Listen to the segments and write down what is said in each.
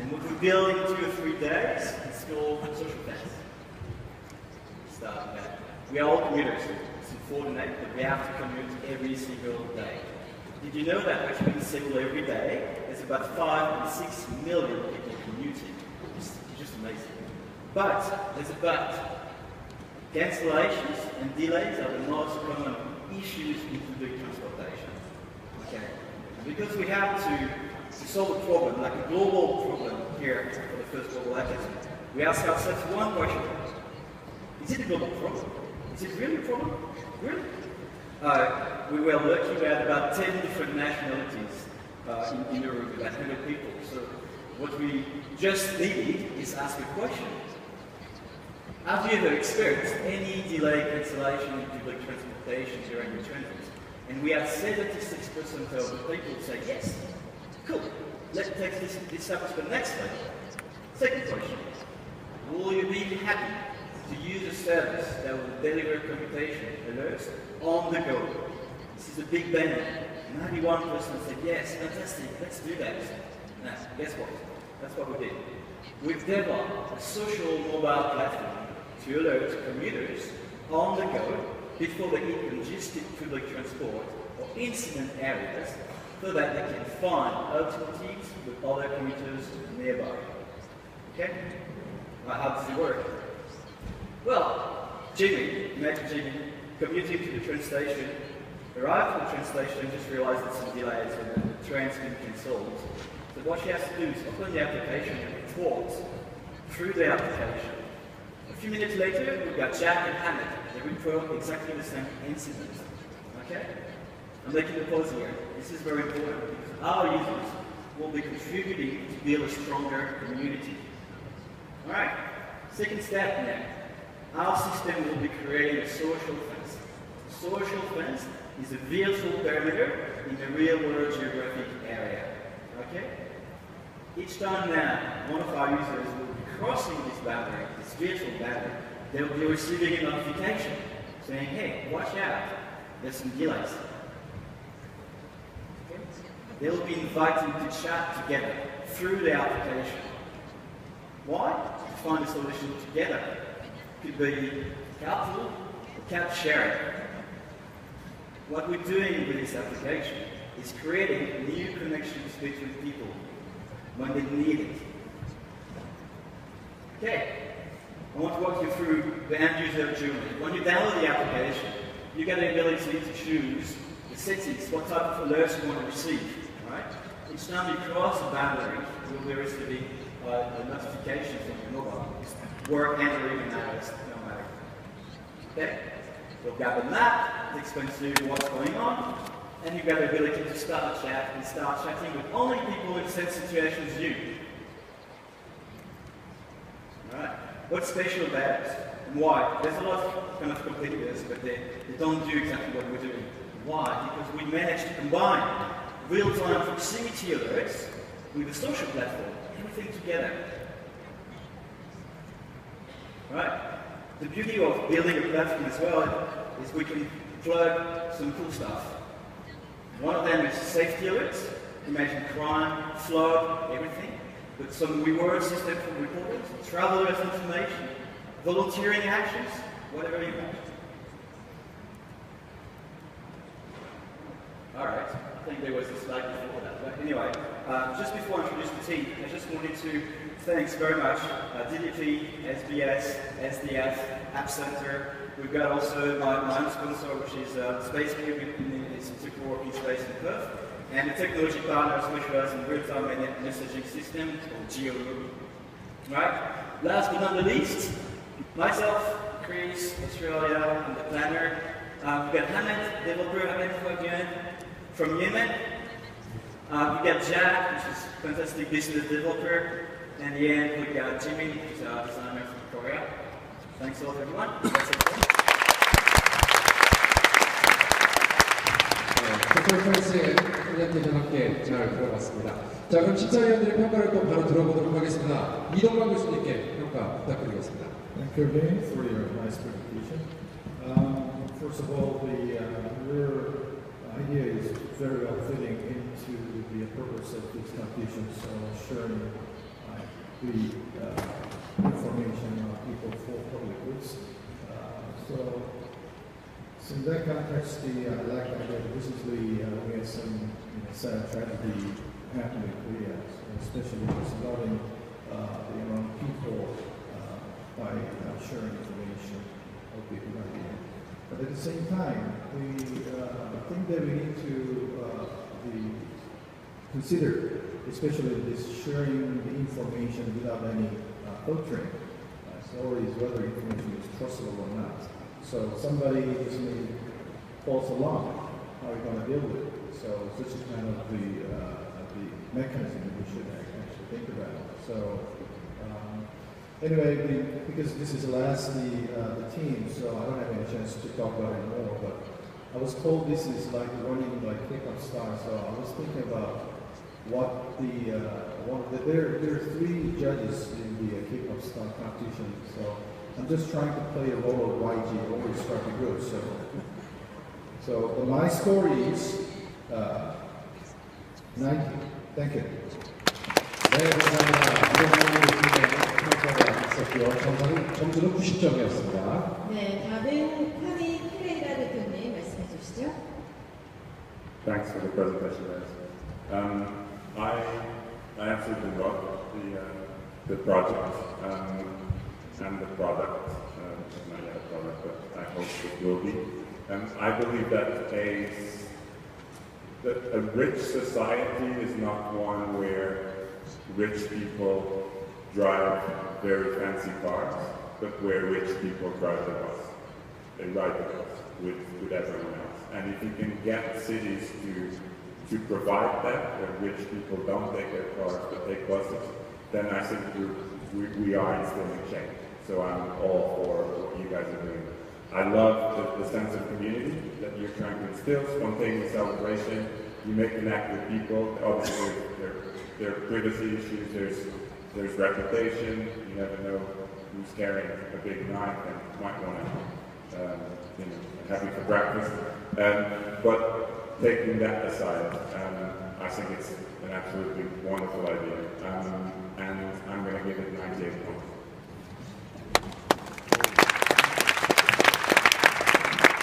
And what we build in 2 or 3 days is called social fence. Start with that. We are all commuters. It's unfortunate, but we have to commute every single day. Did you know that actually in Seoul every day, there's about 5 and 6 million people commuting? It's just amazing. But, there's a but. Cancellations and delays are the most common issues in public transportation. Okay? And because we have to solve a problem, like a global problem here for the first global hackathon, we ask ourselves one question. Is it a global problem? Is it really a problem? Really? We were lucky, we had about 10 different nationalities in the room, about 100 people. So what we just needed is ask a question. Have you ever experienced any delay, cancellation in public transportation during your transit? And we had 76% of the people say yes. Cool. Let's take this up to the next level. Second question. Will you be happy to use a service that will deliver computation alerts on the go? This is a big bang. 91% said yes, fantastic, let's do that. Now, guess what? That's what we did. We've developed a social mobile platform to alert commuters on the go before they hit congested public transport or incident areas so that they can find alternatives with other commuters nearby. Okay? Well, how does it work? Well, Jimmy, imagine Jimmy, commuting to the train station, arrived at the train station and just realized that some delays and the train's been cancelled. So what she has to do is open the application and report through the application. A few minutes later, we've got Jack and Hannah. They report exactly the same incident. Okay? I'm making a pause here. This is very important because our users will be contributing to build a stronger community. Alright, second step now. Our system will be creating a social fence. A social fence is a virtual perimeter in a real-world geographic area. Okay? Each time now, one of our users will be crossing this boundary, this virtual boundary, they will be receiving a notification saying, hey, watch out, there's some delays. Okay? They will be invited to chat together through the application. Why? To find a solution together. It could be carpool or cab sharing. What we're doing with this application is creating new connections between people when they need it. Okay, I want to walk you through the end user journey. When you download the application, you get the ability to choose the settings, what type of alerts you want to receive. Right? Each time you cross a boundary, you'll be receiving a notification from your mobile. Work and or even hours, no matter. Okay? You've got the map that explains to you what's going on, and you've got the ability to start a chat and start chatting with only people in the same situation as you. Alright, what's special about it and why? There's a lot of kind of competitors, but they don't do exactly what we're doing. Why? Because we managed to combine real-time proximity alerts with a social platform, everything together. Right? The beauty of building a platform as well is we can plug some cool stuff. One of them is safety alerts. Imagine crime, flood, everything. With some reward system for reporters, travelers information, volunteering actions, whatever you want. Alright, I think there was a slide before that. But anyway, just before I introduce the team, I just wanted to thanks very much DDP, SBS, SDF, App Center. We've got also my own sponsor, which is Space Cube in the Institute for Working Space in Perth, and the technology partner specialized in real-time messaging system called GeoGroup. Right? Last but not the least, myself, Chris, Australia, and the planner. We've got Hamid, developer from Yemen. We've got Jack, which is a fantastic business developer. And in the end, we've got Jimmy, who's our designer from Korea. Thanks a lot, everyone. That's it. 퍼포먼스의 프레젠테이션 함께 잘 들어봤습니다. 자, 그럼 심사위원들의 평가를 또 바로 들어보도록 하겠습니다. 이동관 교수님께 평가 부탁드리겠습니다. Thank you again for your nice presentation. First of all, your idea is very well fitting into the purpose of these competitions, sharing the information on people for public goods. So in that context, I like that recently we had some sad tragedy happen in Korea, especially surrounding the amount of people by sharing information of the good idea. But at the same time, we think that we need to consider, especially this sharing the information without any filtering. Always whether information is trustable or not. So somebody just maybe falls along, how are you going to deal with it? So this is kind of the mechanism that we should actually think about. So anyway, because this is the team, so I don't have any chance to talk about it more. But I was told this is like running like K-pop star. So I was thinking about what there are 3 judges in the K-pop star competition. So I'm just trying to play a role of YG, always try to good. So my story is 90. Thank you. 네, 감사합니다. 평가가 있었고요. 점수는 90점이었습니다. 네, 다음은 카미 페레이라 대표님 말씀해 주시죠. Thanks for the presentation, guys. I absolutely love the project and the product. It's not yet a product, but I hope it will be. I believe that a rich society is not one where rich people drive very fancy cars, but where rich people drive the bus. They ride the bus with everyone else. And if you can get cities to provide that, where rich people don't take their cars but take buses, then I think we are instilling change. So I'm all for what you guys are doing. I love the sense of community that you're trying to instill, spontaneous celebration. You may connect with people. Obviously, there are privacy issues. There's reputation. You never know who's carrying a big knife and might want to have you for breakfast. But taking that aside, I think it's an absolutely wonderful idea, and I'm going to give it 98 points.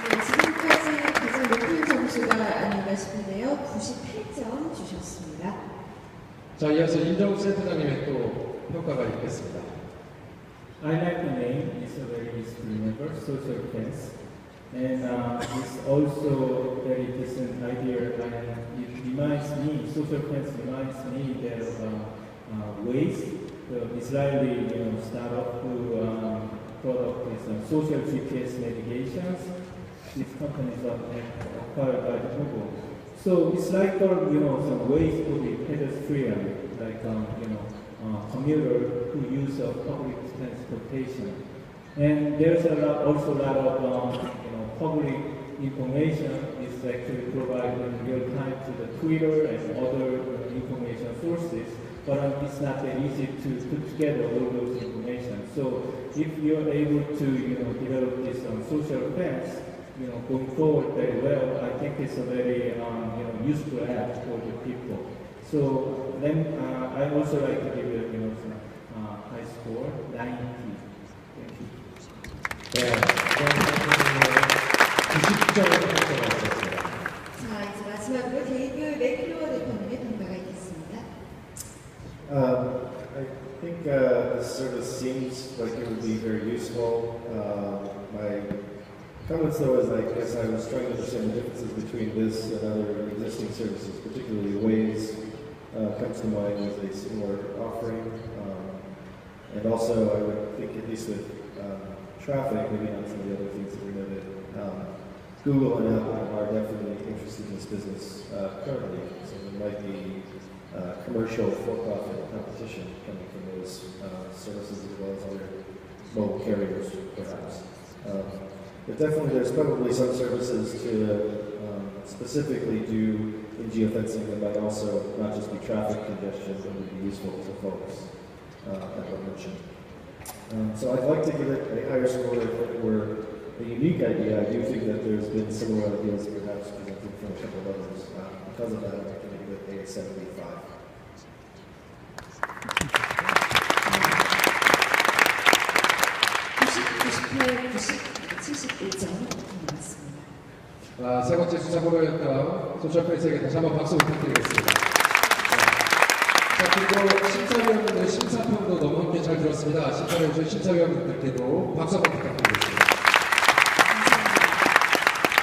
네, 지금까지 가장 높은 점수가 아닌가 싶은데요. 98점 주셨습니다. 자, 이어서 임정우 센터장님의 또 평가가 있겠습니다. I like the name. It's a very easy to remember, social fence. And it's also a very decent idea, and it reminds me, social fence reminds me that ways the Israeli startup who product is social GPS navigations. These companies are acquired by the Google. So it's like some ways for the pedestrian, like commuter who use public transportation. And there's also a lot of public information is actually provided in real time to the Twitter and other information sources, but it's not that easy to put together all those information. So if you're able to develop this social fence, going forward very well, I think it's a very useful app for the people. So then I also like to give it some high score, 90. Thank you. 네, 90점을 평가했습니다. 자, 이제 마지막으로 데이브 맥클로어 대표님의 평가가 있겠습니다. I think this service seems like it would be very useful. My comments, though, is I guess I was trying to understand the differences between this and other existing services, particularly Waze comes to mind as a similar offering. And also, I would think, at least with traffic, maybe not some of the other things that we noted, Google and Apple are definitely interested in this business currently, so there might be commercial for-profit competition coming from those services as well as other mobile carriers, perhaps. But definitely there's probably some services to specifically do in geofencing that might also not just be traffic congestion, but would be useful to folks that were mentioned. So I'd like to give it a higher score if it were a unique idea. I do think that there's been similar ideas perhaps presented from a couple of others. Because of that, I'd like to give it a 75. 991점이 나왔습니다. 세 번째 수상호로였던 소셜팬스에게 다시 한번 박수 부탁드리겠습니다. 자, 그리고 심사위원분들 심사평도 너무 함께 잘 들었습니다. 심사위원분들께도 박수 한번 부탁드리겠습니다.